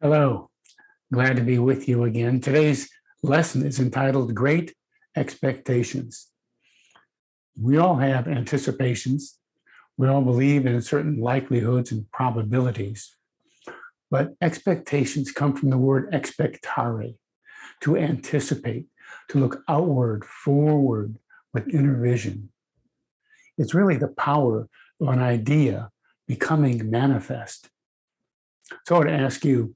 Hello, glad to be with you again. Today's lesson is entitled Great Expectations. We all have anticipations. We all believe in certain likelihoods and probabilities. But expectations come from the word expectare, to anticipate, to look outward, forward with inner vision. It's really the power of an idea becoming manifest. So I would ask you,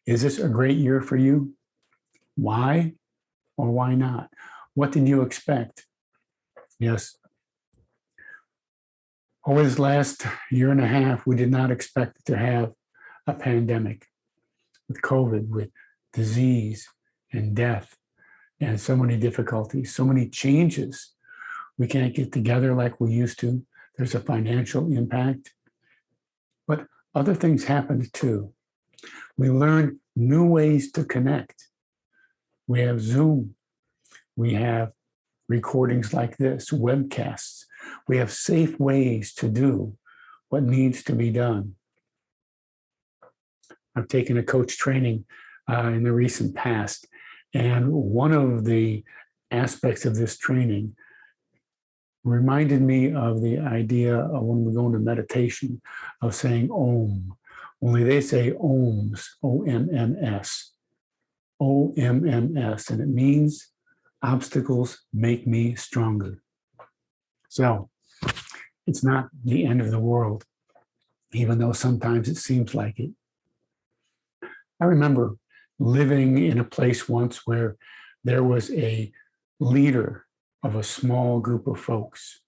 is this a great year for you? Why or why not? What did you expect? Yes. Over this last year and a half, we did not expect to have a pandemic with COVID, with disease and death, and so many difficulties, so many changes. We can't get together like we used to. There's a financial impact. But other things happened too. We learned new ways to connect. We have Zoom. We have recordings like this, webcasts. We have safe ways to do what needs to be done. I've taken a coach training in the recent past, and one of the aspects of this training reminded me of the idea of when we go into meditation of saying Om. Only they say OMS, O-M-M-S, O-M-M-S, and it means obstacles make me stronger. So it's not the end of the world, even though sometimes it seems like it. I remember living in a place once where there was a leader of a small group of folks,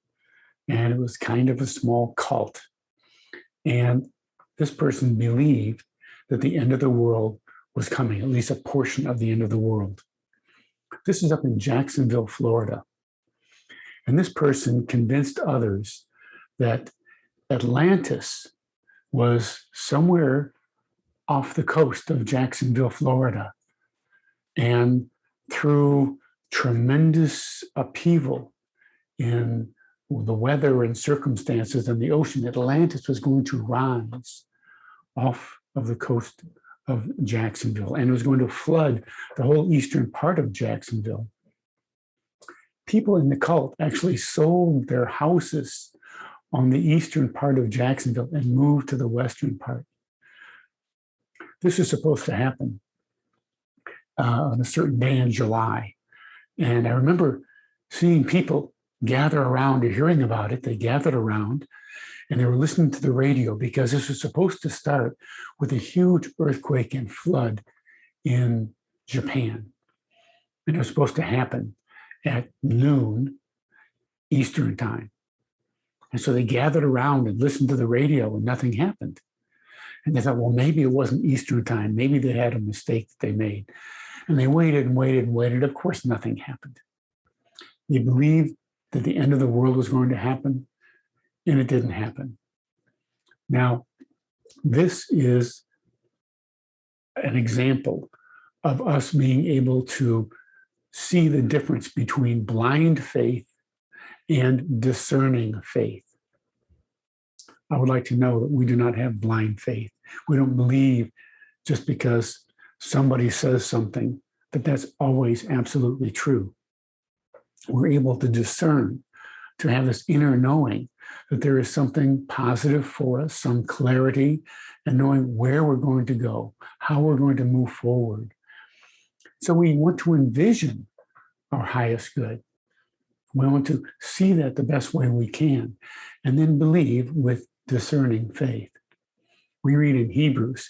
and it was kind of a small cult. And this person believed that the end of the world was coming, at least a portion of the end of the world. This is up in Jacksonville, Florida. And this person convinced others that Atlantis was somewhere off the coast of Jacksonville, Florida. And through tremendous upheaval in the weather and circumstances in the ocean, Atlantis was going to rise off of the coast of Jacksonville, and it was going to flood the whole eastern part of Jacksonville. People in the cult actually sold their houses on the eastern part of Jacksonville and moved to the western part. This is supposed to happen on a certain day in July. And I remember seeing people gather around or hearing about it. They gathered around and they were listening to the radio because this was supposed to start with a huge earthquake and flood in Japan. And it was supposed to happen at noon Eastern time. And so they gathered around and listened to the radio and nothing happened. And they thought, well, maybe it wasn't Eastern time. Maybe they had a mistake that they made. And they waited and waited and waited. Of course, nothing happened. They believed that the end of the world was going to happen, and it didn't happen. Now, this is an example of us being able to see the difference between blind faith and discerning faith. I would like to know that we do not have blind faith. We don't believe just because somebody says something that that's always absolutely true. We're able to discern, to have this inner knowing that there is something positive for us, some clarity, and knowing where we're going to go, how we're going to move forward. So we want to envision our highest good. We want to see that the best way we can, and then believe with discerning faith. We read in Hebrews,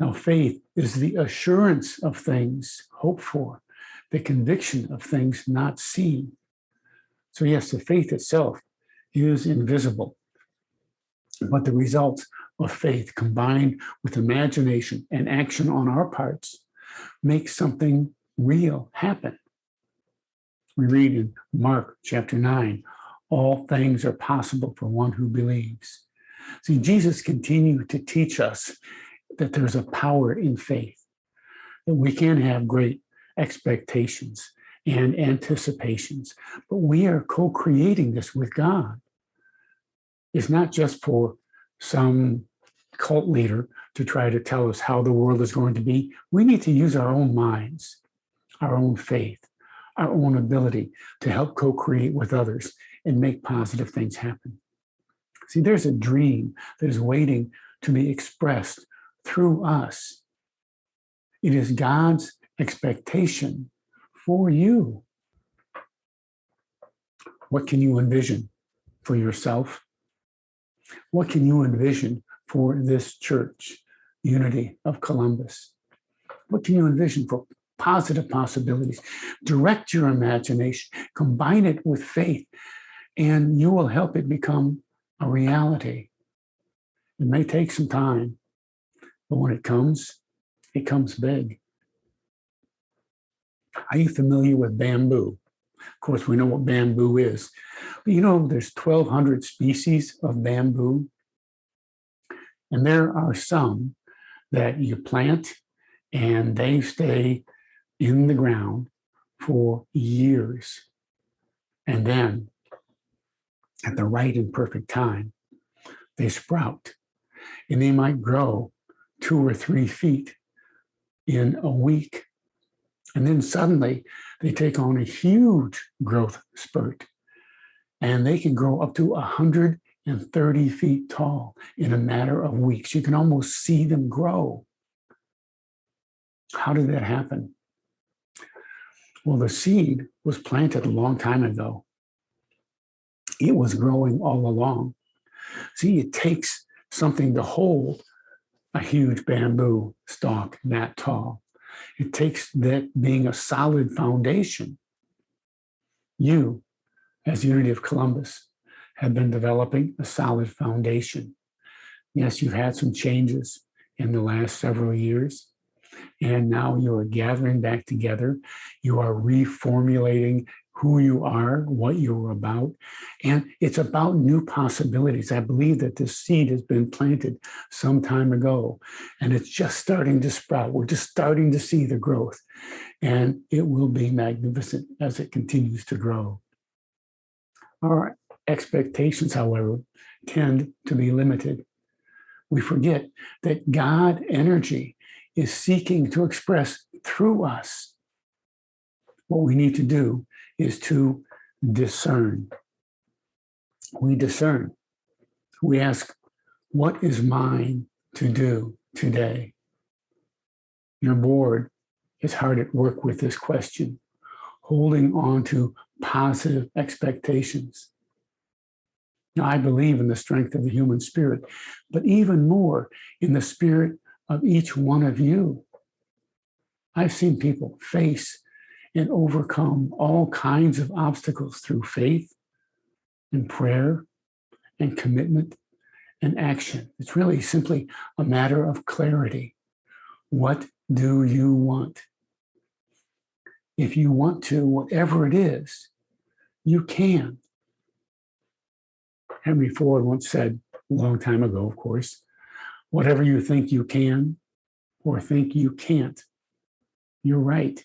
now faith is the assurance of things hoped for, the conviction of things not seen. So yes, the faith itself is invisible, but the results of faith combined with imagination and action on our parts make something real happen. We read in Mark chapter 9, all things are possible for one who believes. See, Jesus continued to teach us that there's a power in faith, that we can have great expectations and anticipations, but we are co-creating this with God. It's not just for some cult leader to try to tell us how the world is going to be. We need to use our own minds, our own faith, our own ability to help co-create with others and make positive things happen. See, there's a dream that is waiting to be expressed through us. It is God's expectation for you. What can you envision for yourself? What can you envision for this church, Unity of Columbus? What can you envision for positive possibilities? Direct your imagination, combine it with faith, and you will help it become a reality. It may take some time, but when it comes big. Are you familiar with bamboo? Of course, we know what bamboo is. But you know, there's 1,200 species of bamboo. And there are some that you plant and they stay in the ground for years. And then at the right and perfect time, they sprout. And they might grow 2 or 3 feet in a week. And then suddenly they take on a huge growth spurt. And they can grow up to 130 feet tall in a matter of weeks. You can almost see them grow. How did that happen? Well, the seed was planted a long time ago. It was growing all along. See, it takes something to hold a huge bamboo stalk that tall. It takes that being a solid foundation. You, as Unity of Columbus, have been developing a solid foundation. Yes, you've had some changes in the last several years, and now you are gathering back together. You are reformulating who you are, what you're about, and it's about new possibilities. I believe that this seed has been planted some time ago, and it's just starting to sprout. We're just starting to see the growth, and it will be magnificent as it continues to grow. Our expectations, however, tend to be limited. We forget that God energy is seeking to express through us. What we need to do is to discern. We discern. We ask, what is mine to do today? Your board is hard at work with this question, holding on to positive expectations. Now, I believe in the strength of the human spirit, but even more in the spirit of each one of you. I've seen people face and overcome all kinds of obstacles through faith and prayer and commitment and action. It's really simply a matter of clarity. What do you want? If you want to, whatever it is, you can. Henry Ford once said, a long time ago, of course, whatever you think you can or think you can't, you're right.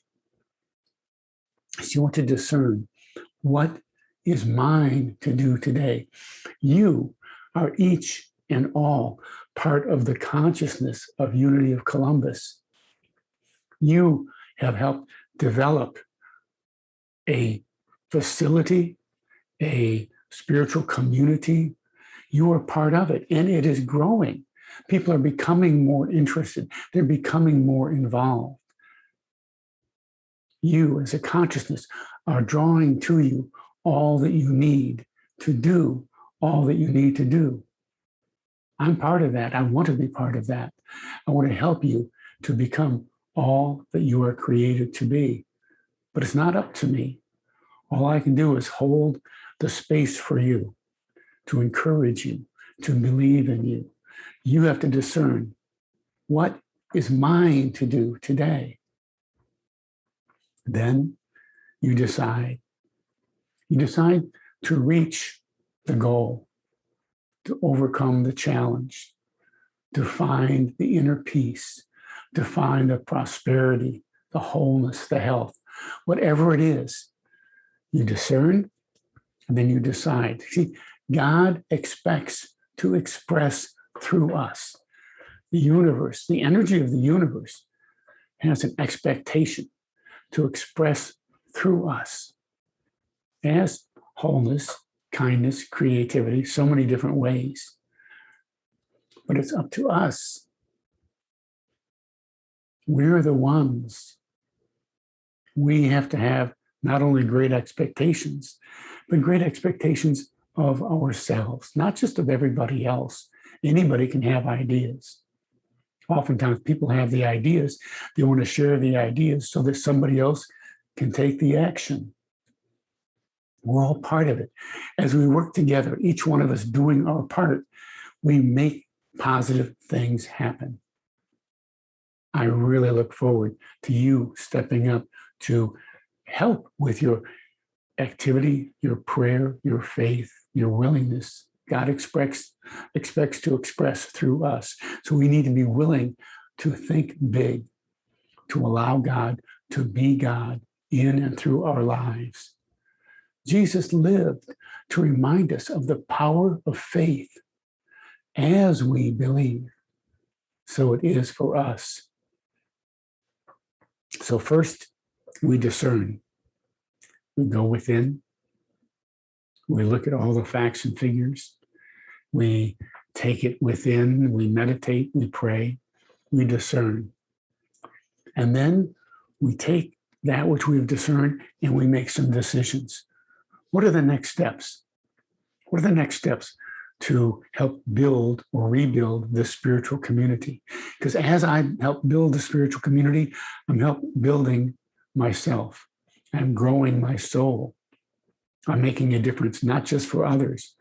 So you want to discern what is mine to do today. You are each and all part of the consciousness of Unity of Columbus. You have helped develop a facility, a spiritual community. You are part of it, and it is growing. People are becoming more interested. They're becoming more involved. You, as a consciousness, are drawing to you all that you need to do all that you need to do. I'm part of that. I want to be part of that. I want to help you to become all that you are created to be. But it's not up to me. All I can do is hold the space for you, to encourage you, to believe in you. You have to discern what is mine to do today. Then you decide. You decide to reach the goal, to overcome the challenge, to find the inner peace, to find the prosperity, the wholeness, the health, whatever it is. You discern, and then you decide. See, God expects to express through us. The universe, the energy of the universe has an expectation to express through us as wholeness, kindness, creativity, so many different ways. But it's up to us. We're the ones. We have to have not only great expectations, but great expectations of ourselves, not just of everybody else. Anybody can have ideas. Oftentimes people have the ideas. They want to share the ideas so that somebody else can take the action. We're all part of it. As we work together, each one of us doing our part, we make positive things happen. I really look forward to you stepping up to help with your activity, your prayer, your faith, your willingness. God expects to express through us. So we need to be willing to think big, to allow God to be God in and through our lives. Jesus lived to remind us of the power of faith. As we believe, so it is for us. So first, we discern. We go within. We look at all the facts and figures. We take it within. We meditate. We pray. We discern. And then we take that which we've discerned and we make some decisions. What are the next steps? What are the next steps to help build or rebuild this spiritual community? Because as I help build the spiritual community, I'm helping building myself. I'm growing my soul. I'm making a difference, not just for others,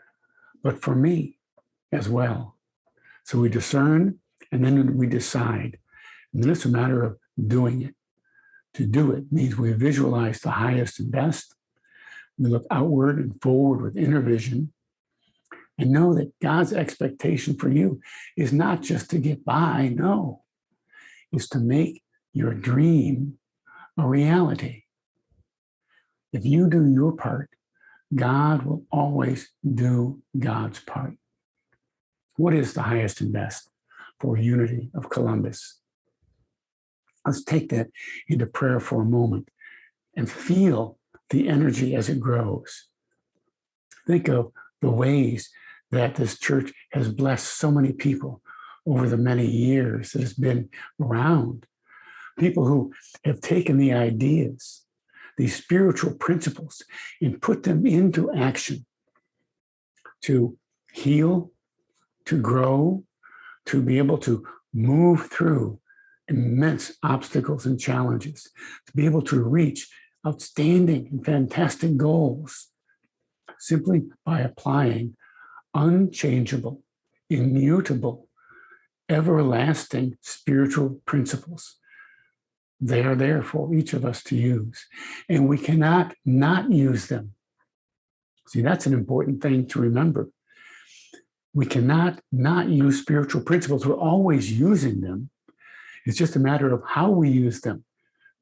but for me as well. So we discern and then we decide. And then it's a matter of doing it. To do it means we visualize the highest and best. We look outward and forward with inner vision. And know that God's expectation for you is not just to get by, no. It's to make your dream a reality. If you do your part, God will always do God's part. What is the highest and best for unity of Columbus? Let's take that into prayer for a moment and feel the energy as it grows. Think of the ways that this church has blessed so many people over the many years that it's been around. People who have taken the ideas, these spiritual principles, and put them into action to heal, to grow, to be able to move through immense obstacles and challenges, to be able to reach outstanding and fantastic goals simply by applying unchangeable, immutable, everlasting spiritual principles. They are there for each of us to use, and we cannot not use them. See, that's an important thing to remember. We cannot not use spiritual principles. We're always using them. It's just a matter of how we use them.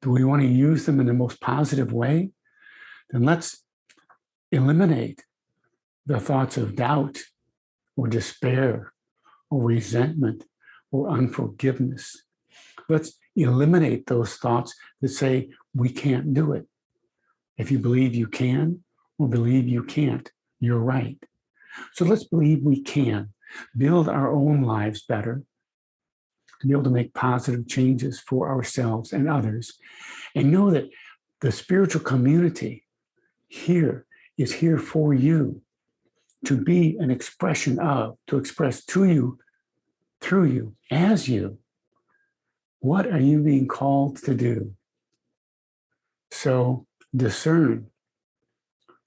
Do we want to use them in the most positive way? Then let's eliminate the thoughts of doubt or despair or resentment or unforgiveness. Let's eliminate those thoughts that say we can't do it. If you believe you can or believe you can't, you're right. So let's believe we can build our own lives better, to be able to make positive changes for ourselves and others, and know that the spiritual community here is here for you, to be an expression of, to express to you, through you, as you. What are you being called to do? So discern,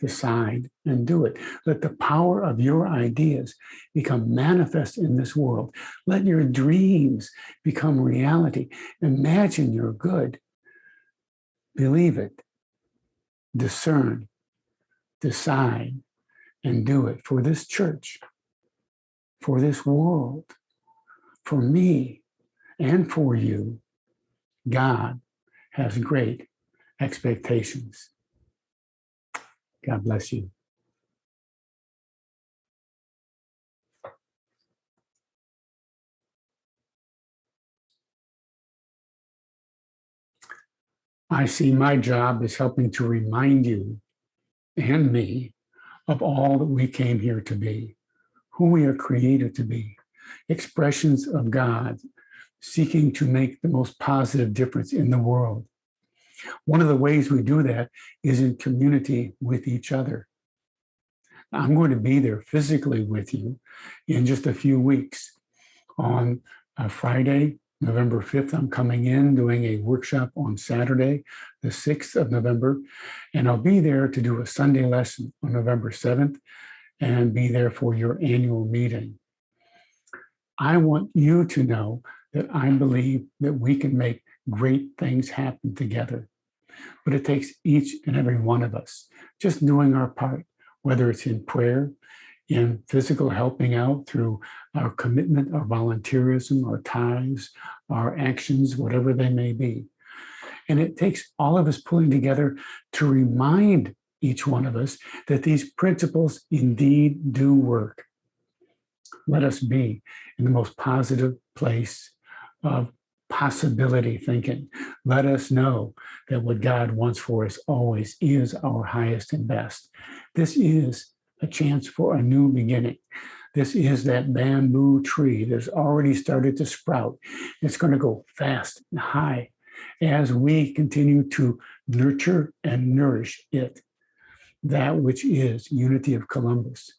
decide, and do it. Let the power of your ideas become manifest in this world. Let your dreams become reality. Imagine you're good. Believe it. Discern, decide, and do it for this church, for this world, for me, and for you. God has great expectations. God bless you. I see my job as helping to remind you and me of all that we came here to be, who we are created to be, expressions of God, seeking to make the most positive difference in the world. One of the ways we do that is in community with each other. I'm going to be there physically with you in just a few weeks. On Friday, November 5th, I'm coming in doing a workshop on Saturday, the 6th of November, and I'll be there to do a Sunday lesson on November 7th and be there for your annual meeting. I want you to know that I believe that we can make great things happen together. But it takes each and every one of us just doing our part, whether it's in prayer, in physical helping out through our commitment, our volunteerism, our tithes, our actions, whatever they may be. And it takes all of us pulling together to remind each one of us that these principles indeed do work. Let us be in the most positive place of possibility thinking. Let us know that what God wants for us always is our highest and best. This is a chance for a new beginning. This is that bamboo tree that's already started to sprout. It's going to go fast and high as we continue to nurture and nourish it. That which is unity of Columbus,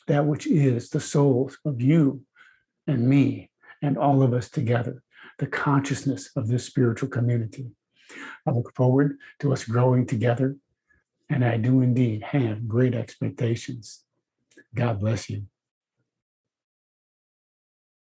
that which is the souls of you and me and all of us together, the consciousness of this spiritual community. I look forward to us growing together, and I do indeed have great expectations. God bless you.